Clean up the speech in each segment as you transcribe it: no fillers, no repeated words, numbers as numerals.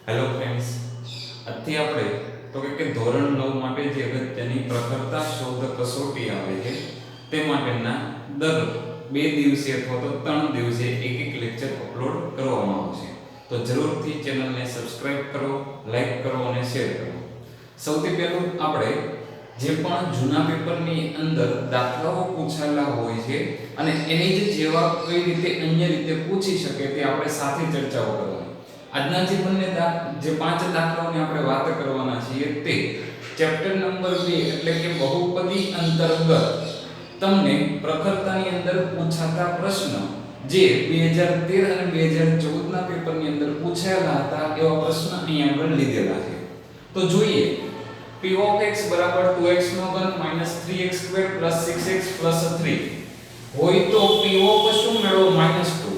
Hello friends, આજથી આપણે તો કે ધોરણ 9 માટે જે અગત્યની પ્રખરતા શોધ કસોટી આવે છે તે માટેના દર 2 દિવસે અથવા તો 3 દિવસે એક લેક્ચર અપલોડ કરવામાં આવશે. તો જરૂરથી ચેનલને સબસ્ક્રાઇબ કરો, લાઈક કરો અને શેર કરો. સૌથી પહેલું આપણે જે પણ જૂના પેપરની અંદર દાખલાઓ પૂછાયેલા હોય છે અને એની જે જવાબ કઈ રીતે અન્ય રીતે પૂછી શકે તે આપણે સાથે ચર્ચાઓ કરવાની. આજના જે બંને જે 5 દાખલાઓની આપણે વાત કરવાના છીએ તે ચેપ્ટર નંબર 2 એટલે કે બહુપદી અંતર્ગત તમને પ્રખરતાની અંદર પૂછાતા પ્રશ્ન જે 2013 અને 2014 ના પેપરની અંદર પૂછાયેલા હતા એવા પ્રશ્ન અહીં આગળ લીધેલા છે. તો જોઈએ p of x બરાબર 2x નો ઘન 3x² 6x 3 હોય તો p of શું મેળવો -2.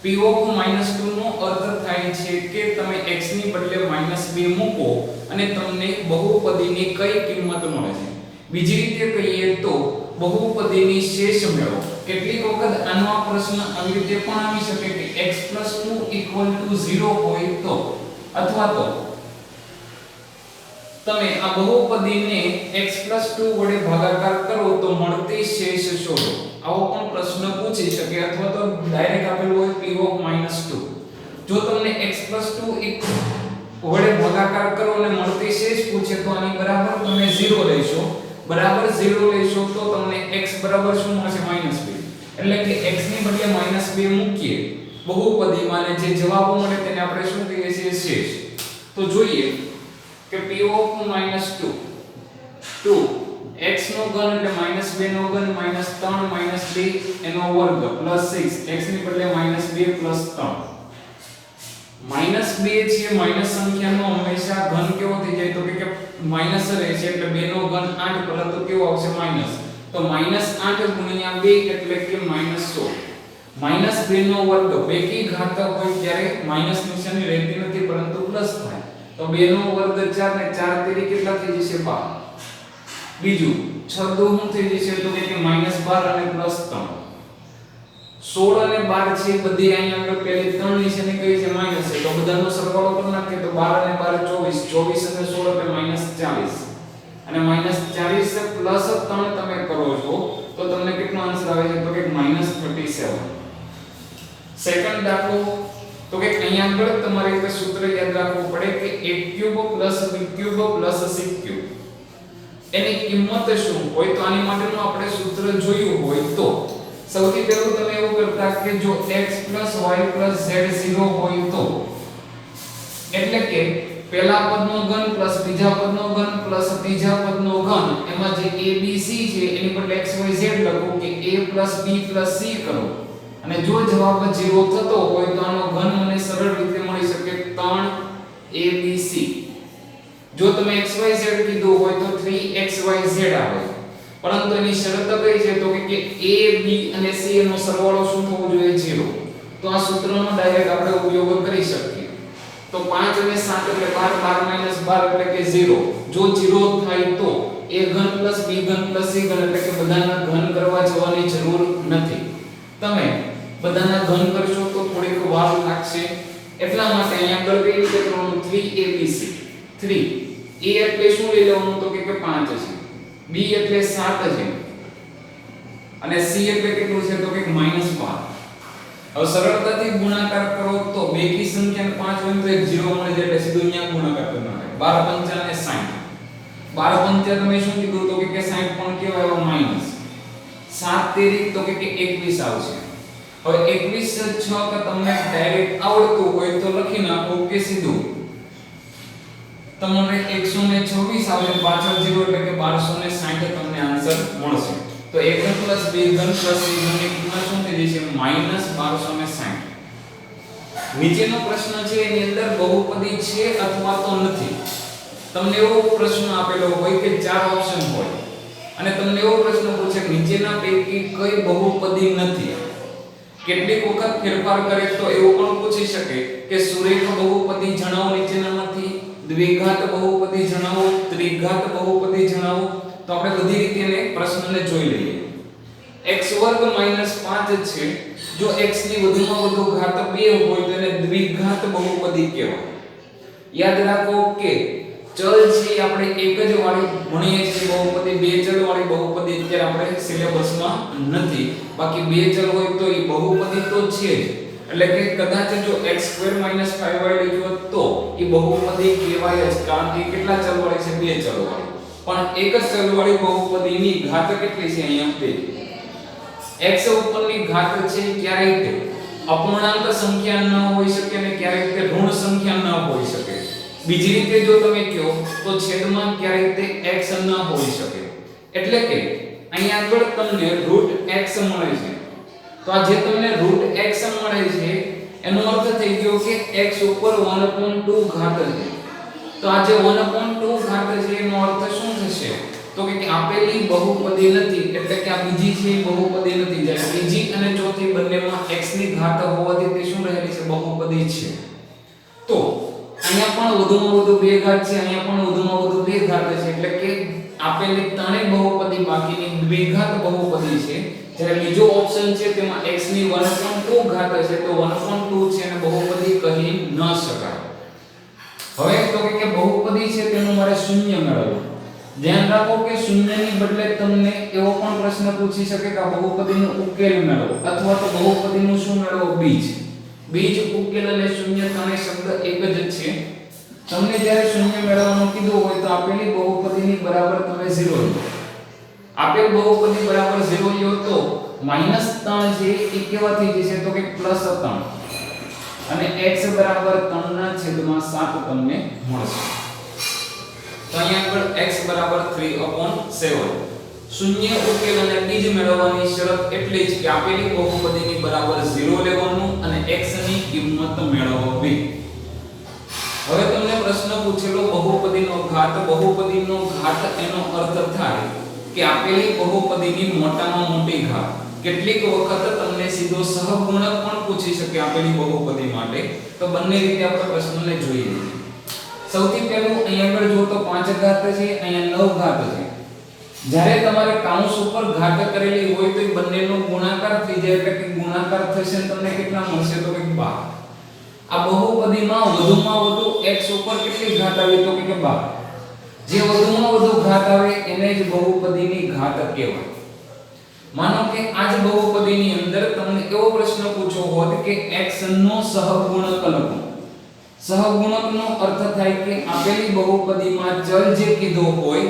p of -2 નો અર્થ થાય છે કે તમે x ની બદલે -2 મૂકો અને તમને બહુપદીની કઈ કિંમત મળે છે. બીજી રીતે કહીએ તો બહુપદીની શેષ મેળવો. કેટલીક વખત આનો પ્રશ્ન આવી રીતે પણ આવી શકે કે x + 2 = 0 હોય તો, અથવા તો તમે આ બહુપદીને x + 2 વડે ભાગાકાર કરો તો મળતી શેષ શોધો. આવો પણ પ્રશ્ન પૂછી શકે, અથવા તો ડાયરેક્ટ આપેલું હોય p of -2. જો તમને x + 2 વડે ભાગાકાર કરો અને મળતી શેષ પૂછે તો આની બરાબર તમે 0 લેશો. બરાબર 0 લેશો તો તમને x બરાબર શું મળશે? -2. એટલે કે x ની બદલે -2 મૂકીએ બહુપદીમાં અને જે જવાબો મળે તેને આપણે શું કહીએ છીએ? શેષ. તો જોઈએ કે p of -2 2 x નો ઘન એટલે -2 નો ઘન -3 -2 એનો વર્ગ +6 x ની બદલે -2 +3. -2 છે માઈનસ સંખ્યાનો હંમેશા ઘન કેવો થઈ જાય તો કે માઈનસ રહે છે એટલે 2 નો ઘન 8, પરંતુ કેવો આવશે? માઈનસ. તો -8 ગુણ્યા 2 એટલે કે -16. -2 નો વર્ગ બેકી ઘાત હોય ત્યારે માઈનસ નિશાની રહેતી નથી પરંતુ પ્લસ થાય. તો 2 નો વર્ગ 4 ને 4 તેરી કેટલા થઈ જશે? 12. બીજું 6 દુ શું થઈ જશે તો કે -12 અને +3. 16 અને 12 છે બધી અહીંયા આગળ પહેલી 3 નિશાની કઈ છે? માઈનસ છે. તો બધાનો સરવાળો કરી નાખીએ તો 12 અને 12 24, 24 અને 16 એટલે -40. અને -40 + 3 તમે કરો છો તો તમને કેટલો આન્સર આવે છે? તો કે -37. સેકન્ડ દાખલો તો કે અહીંયા આગળ તમારે એક સૂત્ર યાદ રાખવું પડે કે a³ + b³ + c³ એની કિંમત શું હોય. તો આની માટેનું આપણે સૂત્ર જોયું હોય તો સૌથી પહેલું તમે એવું કરતા કે જો x + y + z 0 હોય તો, એટલે કે પહેલા પદનો ઘન પ્લસ બીજા પદનો ઘન પ્લસ ત્રીજા પદનો ઘન, એમાં જે a b c છે એની બદલે x y z લખો કે a + b + c કરો. અને જો જવાબ 0 થતો હોય તો આનો ઘન મને સરળ રીતે મળી શકે 3abc. જો તમે xyz કીધું હોય તો 3xyz આવે, પરંતુ એની શરત કઈ છે તો કે a b અને c નો સરવાળો શું થવો જોઈએ? 0. તો આ સૂત્રનો ડાયરેક્ટ આપણે ઉપયોગ કરી શકીએ. તો 5 અને 7 એટલે 12, 12 એટલે કે 0. જો 0 થાય તો a ઘન + b ઘન + c ઘન એટલે કે બધાના ઘન કરવા જવાની જરૂર નથી. તમે બધાના ઘન કરશો તો થોડીક વાર લાગશે. એટલા માટે અહીંયા આગળ કઈ રીતે કરવાનું? 3abc. 3 a એટલે શું લઈ લેવાનું તો કે 5 છે, b એટલે 7 છે અને c એટલે કેટલું છે તો કે -12. હવે સરળતાથી ગુણાકાર કરો તો બેકી સંખ્યાને 5 હોય તો એક 0 મળે છે એટલે સીધું અહીંયા ગુણાકાર કરી નાખાય. 12 × 5 = 60. 12 × 5 તમે શું કીધું તો કે 60 પણ કેવાય માઈનસ. 7 તેરી તો કે 21 આવશે. હવે 21 6 કે તમને ડાયરેક્ટ આવડતું હોય તો લખી નાખો કે સીધું તમને 126 આવે, પાછળ 0 એટલે કે 1260 તમને આન્સર મળશે. તો a ઘન + b ઘન + c ઘન ની કિંમત શું થઈ જશે? -1260. નીચેનો પ્રશ્ન છે એની અંદર બહુપદી છે અથવા તો નથી. તમને એવો પ્રશ્ન આપેલો હોય કે 4 ઓપ્શન હોય અને તમને એવો પ્રશ્ન પૂછે નીચેના પૈકી કઈ બહુપદી નથી. કેટલીક વખત ફેરફાર કરે તો એવું પણ પૂછી શકે કે સુરેખ બહુપદી જણાવો નીચેનામાંથી, દ્વિઘાત બહુપદી જણાવો, ત્રિઘાત બહુપદી જણાવો. તો આપણે બધી રીતે એને પ્રશ્નને જોઈ લઈએ. x² - 5 છે. જો x ની વધુમાં વધુ ઘાત 2 હોય તો એને દ્વિઘાત બહુપદી કહેવાય. યાદ રાખો કે ચલ છે આપણે એક જ વાળી ભણીએ છીએ બહુપદી, બે ચલ વાળી બહુપદી અત્યારે આપણે સિલેબસમાં નથી. બાકી બે ચલ હોય તો એ બહુપદી તો છે જ. એટલે કે કદાચ જો x² - 5y લીધો તો એ બહુપદી કહેવાય જ, કારણ કે કેટલા ચલ વાળી છે? બે ચલ વાળી. પણ એક જ ચલ વાળી બહુપદીની ઘાત કેટલી છે? અહીંયા 2. x ઉપરની ઘાત છે ક્યારેય તે અપૂર્ણાંક સંખ્યા ન હોઈ શકે અને ક્યારેક તે ઋણ સંખ્યા ન હોઈ શકે. બીજી રીતે જો તમે કહો તો છેદમાં ક્યારેક તે x ન હોઈ શકે. એટલે કે અહીંયા આગળ તમને √x મળે છે. તો આ જે તમને √x મળે છે એનો અર્થ થઈ ગયો કે x ઉપર 1/2 ઘાત છે. તો આ જે 1/2 ઘાત છે એનો અર્થ શું થશે? તો કે આપેલી બહુપદી નથી, એટલે કે આ બીજી છે બહુપદી નથી. જ્યારે બીજી અને ચોથી બંનેમાં x ની ઘાત હોવાથી તે શું રહેલી છે? બહુપદી છે. તો અહીંયા પણ વધુમાં વધુ બે ઘાત છે, અહીંયા પણ વધુમાં વધુ બે ઘાત છે. એટલે કે આપેલી ત્રણેય બહુપદી બાકીની દ્વિઘાત બહુપદી છે. જ્યારે બીજો ઓપ્શન છે તેમાં x ની 1/2 ઘાત છે, તો 1/2 છે અને બહુપદી કહી ન શકાય. હવે તો કે બહુપદી છે તેનું મારે શૂન્ય મેળવવું. ધ્યાન રાખો કે શૂન્યની બદલે તમને એવો પણ પ્રશ્ન પૂછી શકે કે આ બહુપદીનો ઉકેલ મેળવો, અથવા તો બહુપદીનું શું મેળવો? બીજ. બીજ, ઉકેલ અને શૂન્ય ત્રણેય શબ્દ એક જ છે. તમને જ્યારે શૂન્ય મેળવવાનું કીધું હોય તો આપેલી બહુપદીની બરાબર તમે 0 લો. આપેલ બહુપદી બરાબર 0 લ્યો તો -3 છે એ કેવા થઈ જશે? તો કે +3 અને x બરાબર 3/7 તમને મળશે. તો અહીંયા આગળ x બરાબર 3/7. શૂન્ય ઉકેલ અને બીજ મેળવવાની શરત એટલી જ કે આપેલી બહુપદીની બરાબર 0 લેવાનું અને x ની કિંમત મેળવવી. હવે તમને પ્રશ્ન પૂછેલો બહુપદીનો ઘાત. બહુપદીનો ઘાત એનો અર્થ થાય કે આપેલી બહુપદીની મોટામાં મોટી ઘાત. કેટલીક વખત તમને સીધો સહગુણક પણ પૂછી શકે આપેલી બહુપદી માટે. તો બંને રીતે આપણે પ્રશ્નને જોઈએ. સૌથી પહેલું અહીંયા આગળ જો તો 5 ઘાત છે, અહીંયા 9 ઘાત છે. જ્યારે તમારે કાઉન્સ ઉપર ઘાત કરેલી હોય તો એ બંનેનો ગુણાકાર થઈ જાય, એટલે કે ગુણાકાર થશે અને તમને કેટલા મળશે? તો કે 12. આ બહુપદીમાં વધુમાં વધુ x ઉપર કેટલી ઘાત આવી? તો કે 12. જે વધુમાં વધુ ઘાત આવે એને જ બહુપદીની ઘાત કહેવાય. માનો કે આ જ બહુપદીની અંદર તમને એવો પ્રશ્ન પૂછો હોત કે x નો સહગુણક લખો. સહગુણકનો અર્થ થાય કે આપેલી બહુપદીમાં ચલ જે કીધો હોય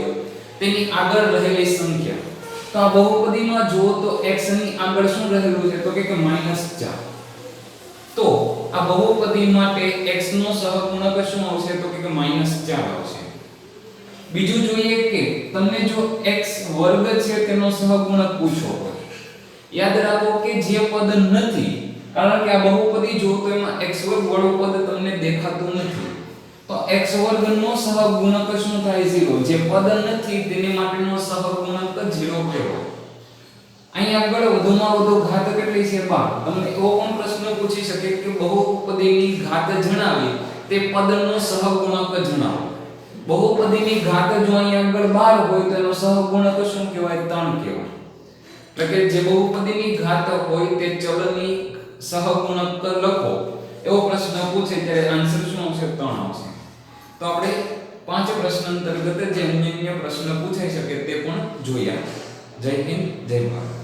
તેની આગળ રહેલી સંખ્યા. તો આ બહુપદીમાં જો તો x ની આગળ શું રહેલું છે? તો કે -4. તો આ બહુપદી માટે x નો સહગુણક શું આવશે? તો કે -4 આવશે. બીજું જોઈએ કે તમને જો x વર્ગ છે તેનો સહગુણક પૂછો હોય. યાદ રાખો કે જે પદ નથી, કારણ કે આ બહુપદી જો તો એમાં x² વાળું પદ તમને દેખાતું નથી. તો x² નો સહગુણક શું થાય? 0. જે પદ નથી તેની માટેનો સહગુણક 0 કહેવાય. અહીં આગળ વધુમાં વધુ ઘાત કેટલી છે? 12. તમને એવો પણ પ્રશ્ન પૂછી શકે કે બહુપદીની ઘાત જણાવી તે પદનો સહગુણક જણાવો. બહુપદીની ઘાત જો અહીં આગળ 12 હોય તો એનો સહગુણક શું કહેવાય? 3 કહેવાય. એટલે કે જે બહુપદીની ઘાત હોય તે ચલની સહગુણક લખો એવો પ્રશ્ન પૂછે ત્યારે આન્સર શું આવશે? 3 આવશે. તો આપણે 5 પ્રશ્ન અંતર્ગત જે અન્ય પ્રશ્ન પૂછાઈ શકે તે પણ જોયા. જય હિન્દ, જય ભારત.